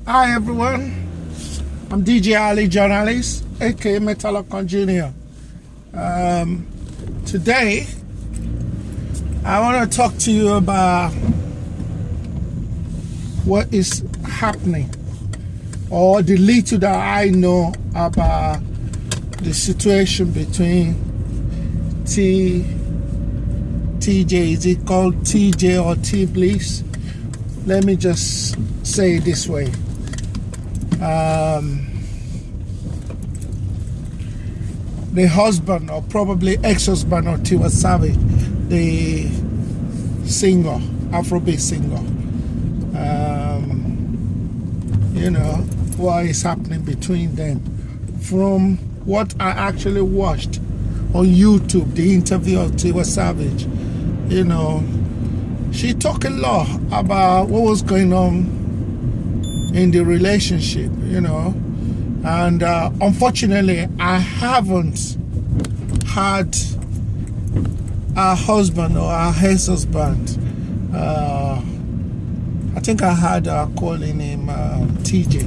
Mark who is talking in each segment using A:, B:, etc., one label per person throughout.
A: Hi everyone, I'm DJ Ali Journalist, aka Metalocon Jr. Today, I want to talk to you about what is happening, or the little that I know about the situation between TJ. Is it called TJ or T Bliss? Let me just say it this way. The husband, or probably ex-husband of Tiwa Savage, the singer, Afrobeat singer, what is happening between them. From what I actually watched on YouTube, the interview of Tiwa Savage, she talked a lot about what was going on in the relationship, and unfortunately I haven't had a husband or a ex-husband. I think I had calling him TJ,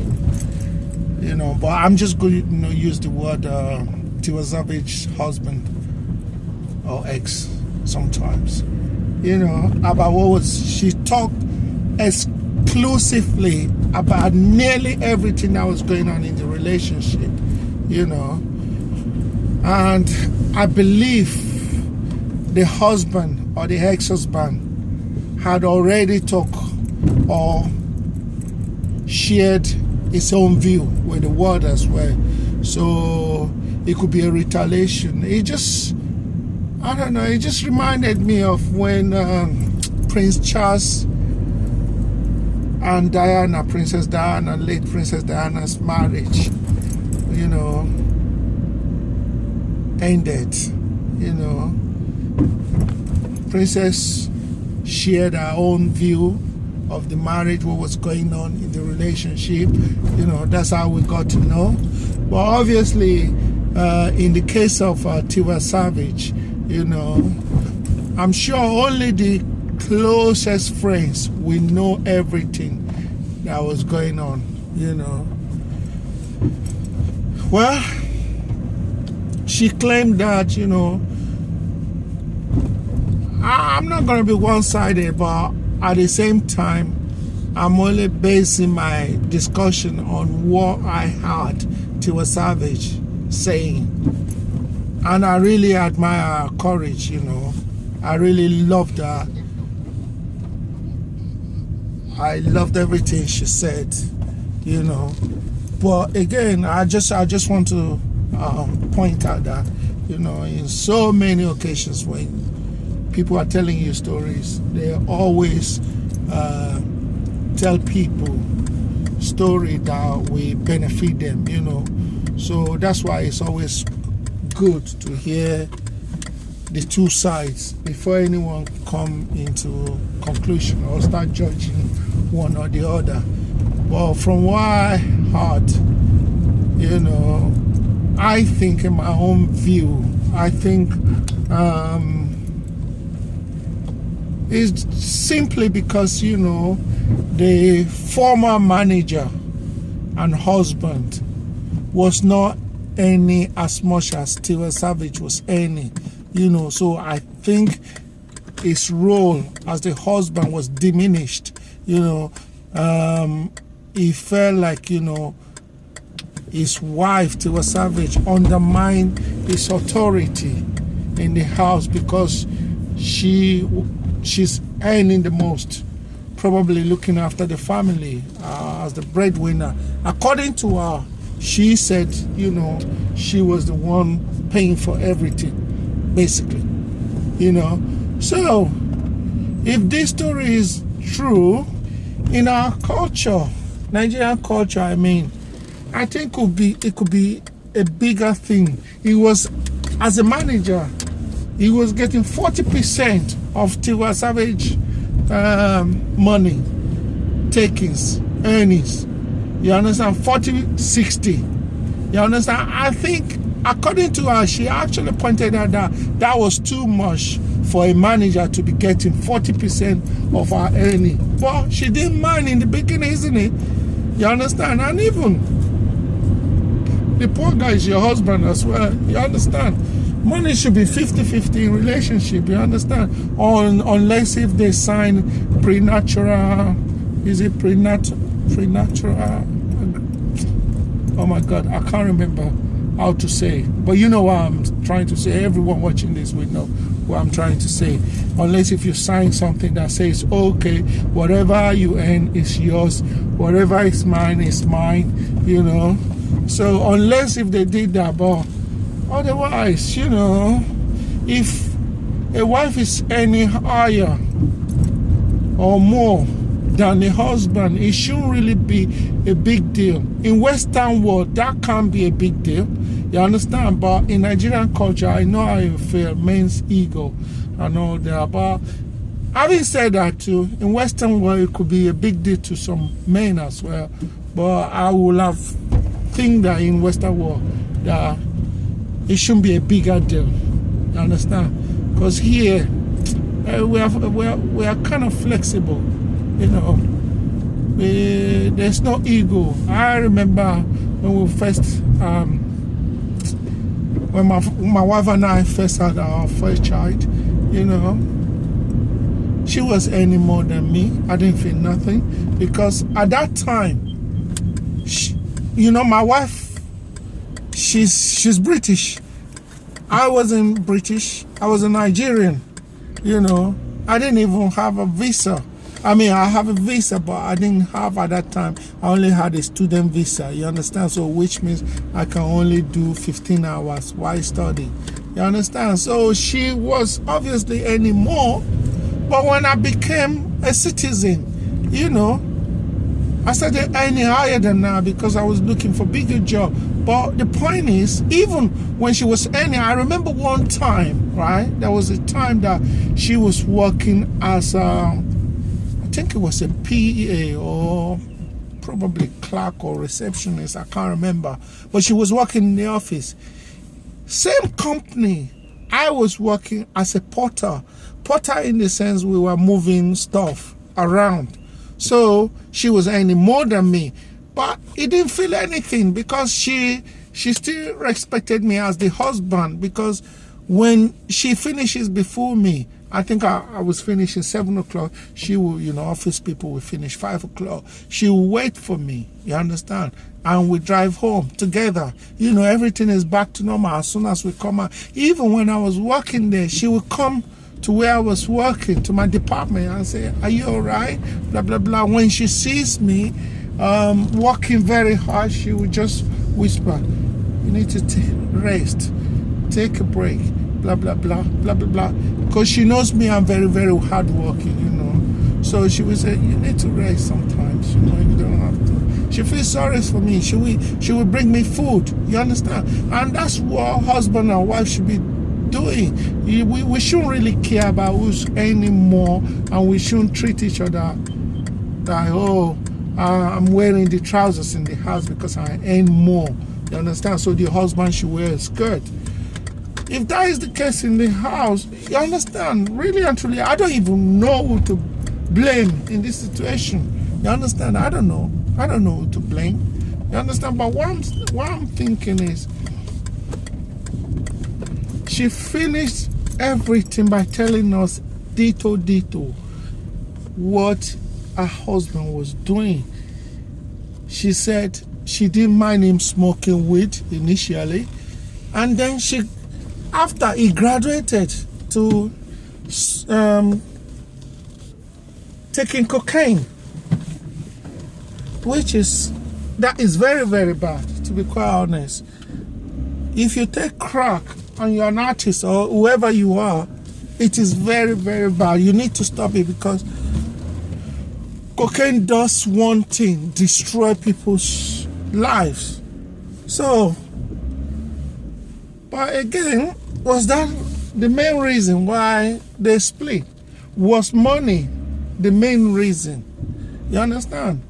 A: but I'm just going to use the word Tiwa Savage's husband or ex sometimes, about what was she talked exclusively about nearly everything that was going on in the relationship, and I believe the husband or the ex-husband had already talked or shared his own view with the world as well, so it could be a retaliation. It just reminded me of when Prince Charles and Diana, Princess Diana, late Princess Diana's marriage, ended. Princess shared her own view of the marriage, what was going on in the relationship. That's how we got to know. But obviously, in the case of Tiwa Savage, I'm sure only the closest friends will know everything that was going on, Well, she claimed that, I'm not going to be one-sided, but at the same time, I'm only basing my discussion on what I heard Tiwa Savage saying. And I really admire her courage, I really loved her. I loved everything she said, But again, I just want to point out that, in so many occasions when people are telling you stories, they always tell people story that will benefit them, So that's why it's always good to hear the two sides before anyone come into conclusion or start judging one or the other. But from what I heard, I think in my own view, I think it's simply because, the former manager and husband was not earning as much as Tiwa Savage was earning, so I think his role as the husband was diminished, he felt like, his wife, Tiwa Savage, undermined his authority in the house because she's earning the most, probably looking after the family as the breadwinner. According to her, she said, she was the one paying for everything, basically, So, if this story is true, in our culture, Nigerian culture, I think it could be a bigger thing. He was, as a manager, he was getting 40% of Tiwa Savage money, takings, earnings. You understand? 40, 60. You understand? I think, according to her, she actually pointed out that was too much for a manager to be getting 40% of her earning. But she didn't mind in the beginning, isn't it? You understand? And even the poor guy is your husband as well. You understand? Money should be 50-50 in relationship. You understand? Unless if they sign prenatural, is it prenatural? Oh my God, I can't remember how to say. But you know what I'm trying to say. Everyone watching this will know what I'm trying to say. Unless if you sign something that says, okay, whatever you earn is yours, whatever is mine, you know. So unless if they did that, but otherwise, you know, if a wife is earning higher or more than the husband, it shouldn't really be a big deal. In Western world, that can be a big deal. You understand? But in Nigerian culture, I know how you feel, men's ego and all that. But having said that too, in Western world, it could be a big deal to some men as well. But I will have think that in Western world, that it shouldn't be a bigger deal. You understand? Because here, we are kind of flexible. You know, there's no ego. I remember when we first, when my wife and I first had our first child, you know, she was earning more than me. I didn't feel nothing because at that time, you know, my wife, she's British. I wasn't British. I was a Nigerian. You know, I didn't even have a visa. I mean, I have a visa, but I didn't have at that time. I only had a student visa. You understand? So, which means I can only do 15 hours while studying. You understand? So she was obviously earning more. But when I became a citizen, you know, I started earning higher than now because I was looking for bigger job. But the point is, even when she was earning, I remember one time, right? There was a time that she was working as I think it was a PA or probably clerk or receptionist. I can't remember. But she was working in the office. Same company. I was working as a porter. Porter in the sense we were moving stuff around. So she was earning more than me, but it didn't feel anything because she still respected me as the husband. Because when she finishes before me, I think I was finishing 7 o'clock. She will, you know, office people will finish 5 o'clock. She will wait for me. You understand? And we drive home together. You know, everything is back to normal as soon as we come out. Even when I was working there, she would come to where I was working, to my department, and say, "Are you all right?" Blah, blah, blah. When she sees me working very hard, she would just whisper, "You need to rest, take a break, blah, blah, blah, blah, blah, blah." Because she knows me, I'm very, very hardworking, you know. So she would say, "You need to rest sometimes, you know, you don't have to." She feels sorry for me. She will bring me food, you understand? And that's what husband and wife should be doing. We shouldn't really care about who's earning more, and we shouldn't treat each other like, oh, I'm wearing the trousers in the house because I earn more. You understand? So the husband should wear a skirt. If that is the case in the house, you understand? Really and truly, I don't even know who to blame in this situation. You understand? I don't know. I don't know who to blame. You understand? But what I'm thinking is, she finished everything by telling us dito what her husband was doing. She said she didn't mind him smoking weed initially, and then after he graduated to taking cocaine, that is very, very bad, to be quite honest. If you take crack and you're an artist or whoever you are, it is very, very bad. You need to stop it because cocaine does one thing: destroy people's lives. So, but again, was that the main reason why they split? Was money the main reason? You understand?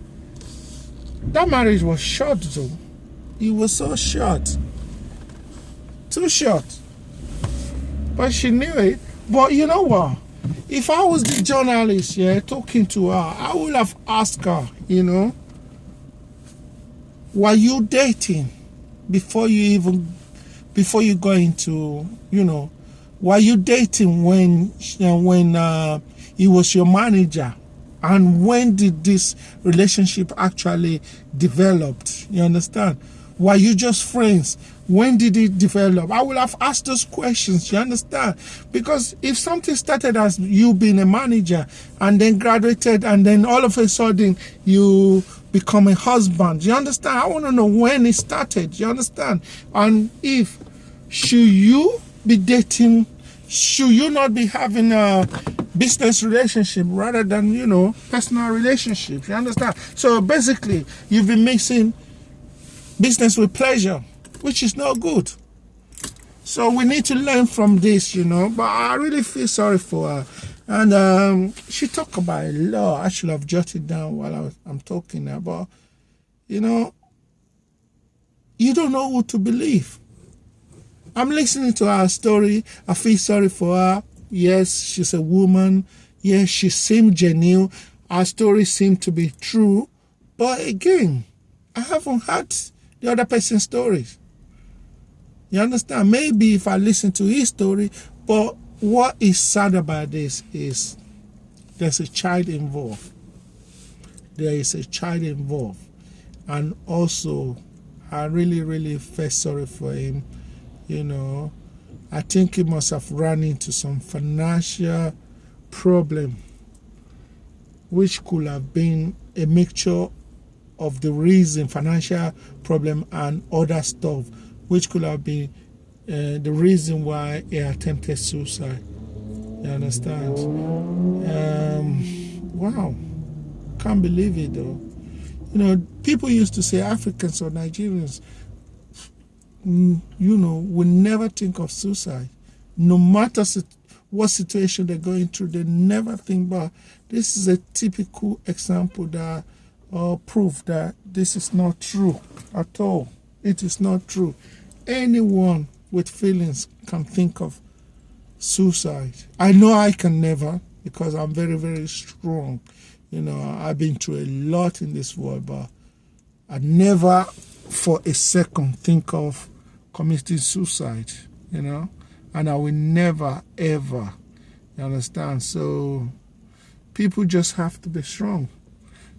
A: That marriage was short though. It was so short. Too short. But she knew it. But you know what? If I was the journalist here talking to her, I would have asked her, you know, were you dating before you go into, were you dating when he was your manager? And when did this relationship actually developed? You understand? Were you just friends? When did it develop? I will have asked those questions, you understand? Because if something started as you being a manager and then graduated and then all of a sudden you become a husband, you understand? I want to know when it started, you understand? And if, should you be dating, should you not be having a business relationship rather than, personal relationships, you understand? So basically, you've been mixing business with pleasure, which is not good. So we need to learn from this, but I really feel sorry for her. And she talked about a lot. I should have jotted down while I'm talking about, you don't know who to believe. I'm listening to her story. I feel sorry for her. Yes, she's a woman. Yes, she seemed genuine. Her story seemed to be true. But again, I haven't heard the other person's stories. You understand? Maybe if I listen to his story, but what is sad about this is there's a child involved. There is a child involved. And also, I really, really feel sorry for him. I think he must have run into some financial problem, which could have been a mixture of the reason, financial problem and other stuff, which could have been the reason why he attempted suicide. You understand? Wow. Can't believe it though. People used to say Africans or Nigerians, will never think of suicide. No matter what situation they're going through, they never think about. This is a typical example that proof that this is not true at all. It is not true. Anyone with feelings can think of suicide. I know I can never, because I'm very, very strong. I've been through a lot in this world, but I never for a second think of committing suicide, and I will never, ever, you understand? So people just have to be strong.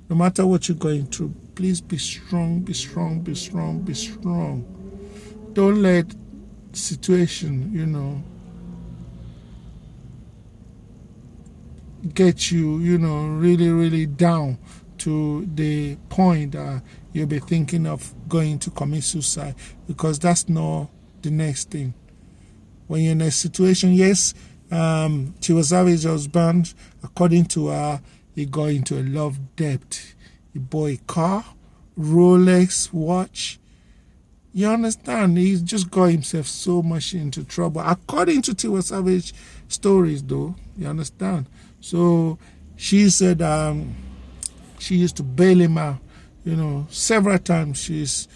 A: No matter what you're going through, please be strong, be strong, be strong, be strong. Don't let situation, get you, really, really down to the point that you'll be thinking of going to commit suicide, because that's not the next thing. When you're in a situation, yes, Tiwa Savage's husband, according to her, he got into a love debt. He bought a car, Rolex watch. You understand? He just got himself so much into trouble. According to Tiwa Savage stories, though, you understand? So she said she used to bail him out. Several times she's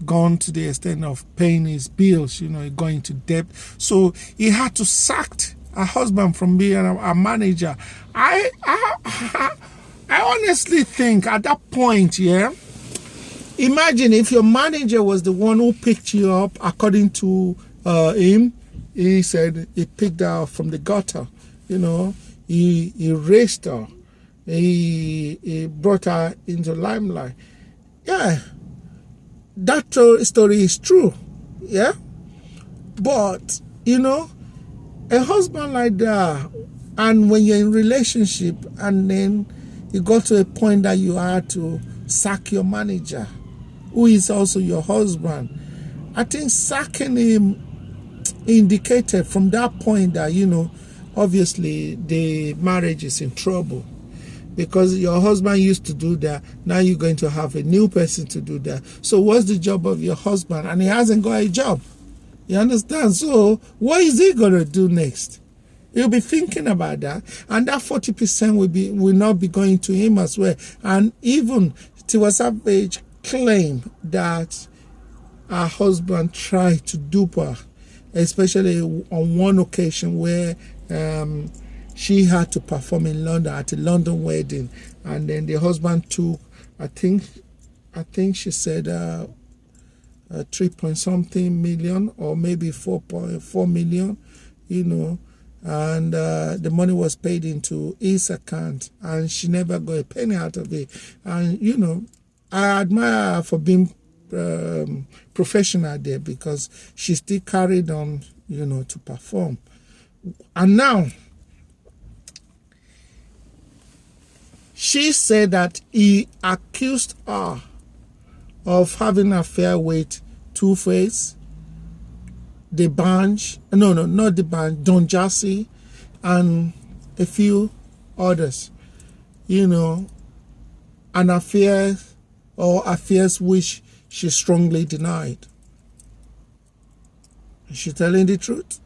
A: gone to the extent of paying his bills, going into debt. So he had to sack her husband from being a manager. I honestly think at that point, imagine if your manager was the one who picked you up. According to him, he said he picked her up from the gutter. He raised her. He brought her into limelight. Yeah, that story is true. Yeah, but a husband like that, and when you're in relationship, and then you got to a point that you had to sack your manager, who is also your husband. I think sacking him indicated from that point that obviously the marriage is in trouble, because your husband used to do that. Now you're going to have a new person to do that. So what's the job of your husband? And he hasn't got a job. You understand? So what is he going to do next? He'll be thinking about that. And that 40% will not be going to him as well. And even Tiwa Savage claimed that her husband tried to dupe her, especially on one occasion where she had to perform in London at a London wedding, and then the husband took, I think, I think she said 3 point something million, or maybe 4.4 million, and the money was paid into his account, and she never got a penny out of it. And I admire her for being professional there, because she still carried on to perform. And now she said that he accused her of having an affair with Two-Face, the Banj, no, not the Banj, Don Jazzy, and a few others. An affair or affairs which she strongly denied. Is she telling the truth?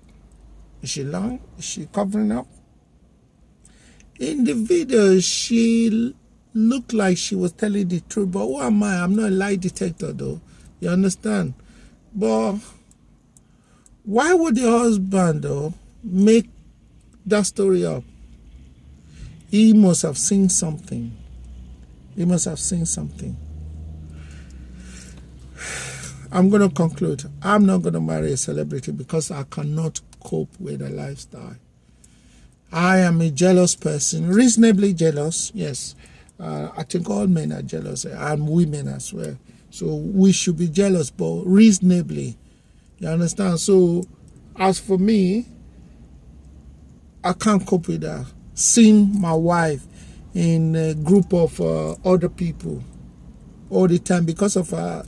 A: Is she lying? Is she covering up? In the video, she looked like she was telling the truth, but who am I? I'm not a lie detector, though. You understand? But why would the husband, though, make that story up? He must have seen something. He must have seen something. I'm going to conclude. I'm not going to marry a celebrity because I cannot cope with a lifestyle. I am a jealous person, reasonably jealous, yes. I think all men are jealous, and women as well. So we should be jealous, but reasonably. You understand? So as for me, I can't cope with that. Seeing my wife in a group of other people all the time because of her,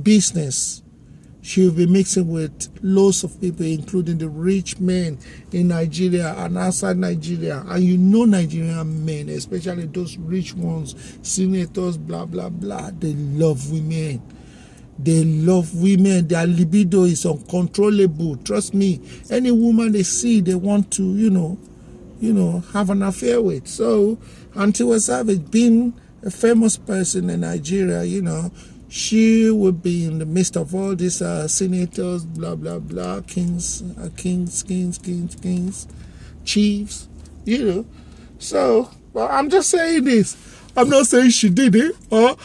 A: business. She'll be mixing with loads of people, including the rich men in Nigeria and outside Nigeria. And Nigerian men, especially those rich ones, senators, blah, blah, blah, they love women. They love women. Their libido is uncontrollable. Trust me, any woman they see, they want to, have an affair with. So, Tiwa Savage, being a famous person in Nigeria, she would be in the midst of all these senators, blah, blah, blah, kings, chiefs, So, well, I'm just saying this. I'm not saying she did it or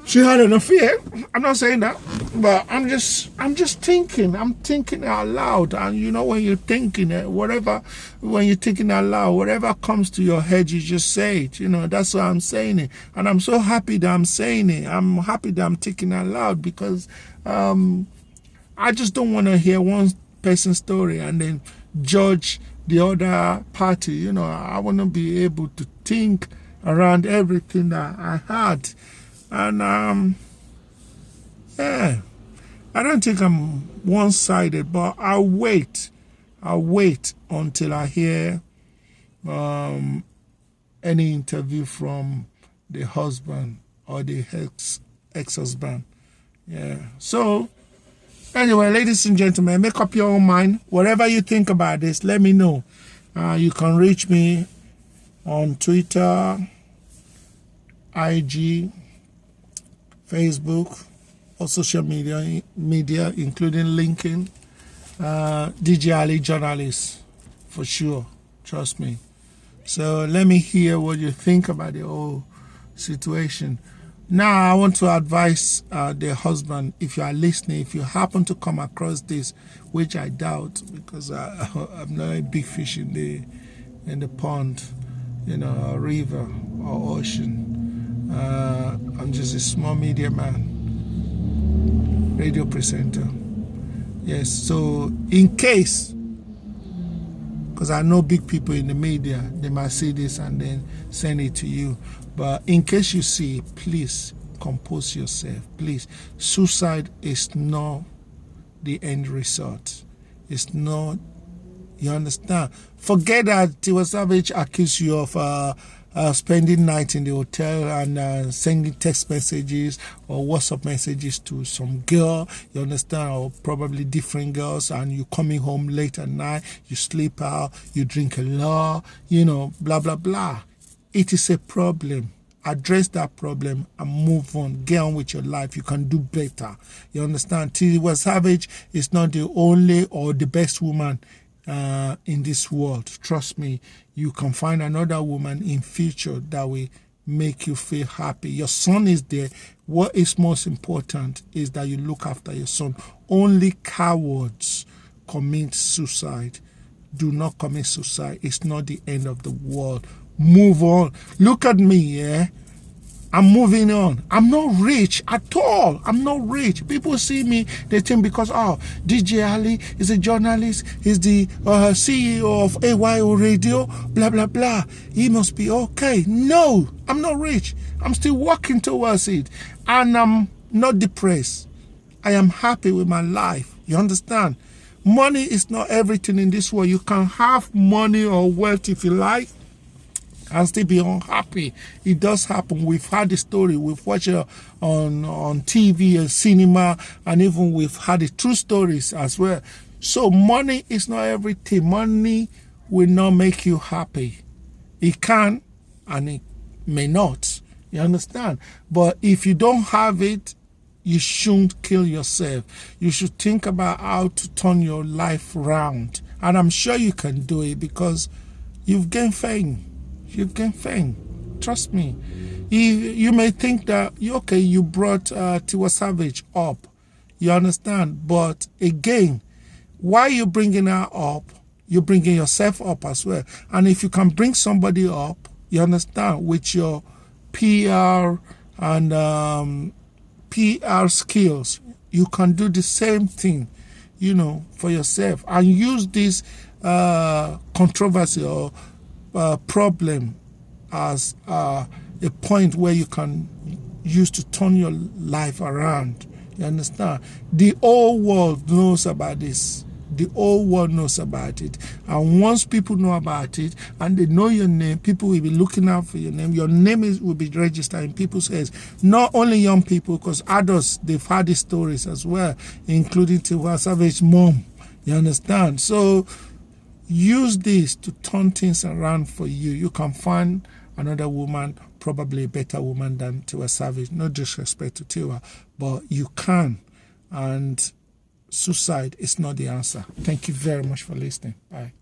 A: she had an affair. I'm not saying that. But I'm just thinking. I'm thinking out loud. And when you're thinking it, when you're thinking out loud, whatever comes to your head, you just say it. That's why I'm saying it. And I'm so happy that I'm saying it. I'm happy that I'm thinking out loud because I just don't want to hear one person's story and then judge the other party. I want to be able to think around everything that I had. And I don't think I'm one-sided, but I'll wait until I hear any interview from the husband or the ex-husband. Yeah. So anyway, ladies and gentlemen, make up your own mind. Whatever you think about this, let me know. You can reach me on Twitter, IG, Facebook, or social media, including LinkedIn. DJ Ali Journalist, for sure. Trust me. So let me hear what you think about the whole situation. Now, I want to advise the husband, if you are listening, if you happen to come across this, which I doubt, because I'm not a big fish in the pond, or river or ocean. I'm just a small media man, radio presenter. Yes, so in case, because I know big people in the media, they might see this and then send it to you. But in case you see, please compose yourself. Please, suicide is not the end result. It's not, you understand? Forget that Tiwa Savage accused you of spending night in the hotel and sending text messages or WhatsApp messages to some girl, you understand, or probably different girls, and you coming home late at night, you sleep out, you drink a lot, blah, blah, blah. It is a problem. Address that problem and move on. Get on with your life. You can do better. You understand? Tiwa Savage is not the only or the best woman in this world. Trust me, you can find another woman in future that will make you feel happy. Your son is there. What is most important is that you look after your son. Only cowards commit suicide. Do not commit suicide. It's not the end of the world. Move on. Look at me, yeah? I'm moving on. I'm not rich at all. I'm not rich. People see me, they think because, DJ Ali is a journalist, he's the CEO of AYO Radio, blah, blah, blah. He must be okay. No, I'm not rich. I'm still working towards it. And I'm not depressed. I am happy with my life. You understand? Money is not everything in this world. You can have money or wealth if you like and still be unhappy. It does happen. We've had the story. We've watched it on TV and cinema, and even we've had the true stories as well. So money is not everything. Money will not make you happy. It can, and it may not. You understand? But if you don't have it, you shouldn't kill yourself. You should think about how to turn your life around. And I'm sure you can do it because you've gained fame. You've gained fame. Trust me. You may think that, you brought Tiwa Savage up. You understand? But again, while you're bringing her up, you're bringing yourself up as well. And if you can bring somebody up, you understand, with your PR and PR skills, you can do the same thing, for yourself. And use this controversy or problem as a point where you can use to turn your life around. You understand? The whole world knows about this. The whole world knows about it. And once people know about it and they know your name, people will be looking out for your name. Your name will be registered in people's heads. Not only young people, because adults, they've had these stories as well, including Tiwa Savage's mom. You understand? So use this to turn things around for you. You can find another woman, probably a better woman than Tiwa Savage. No disrespect to Tiwa, but you can. And suicide is not the answer. Thank you very much for listening. Bye.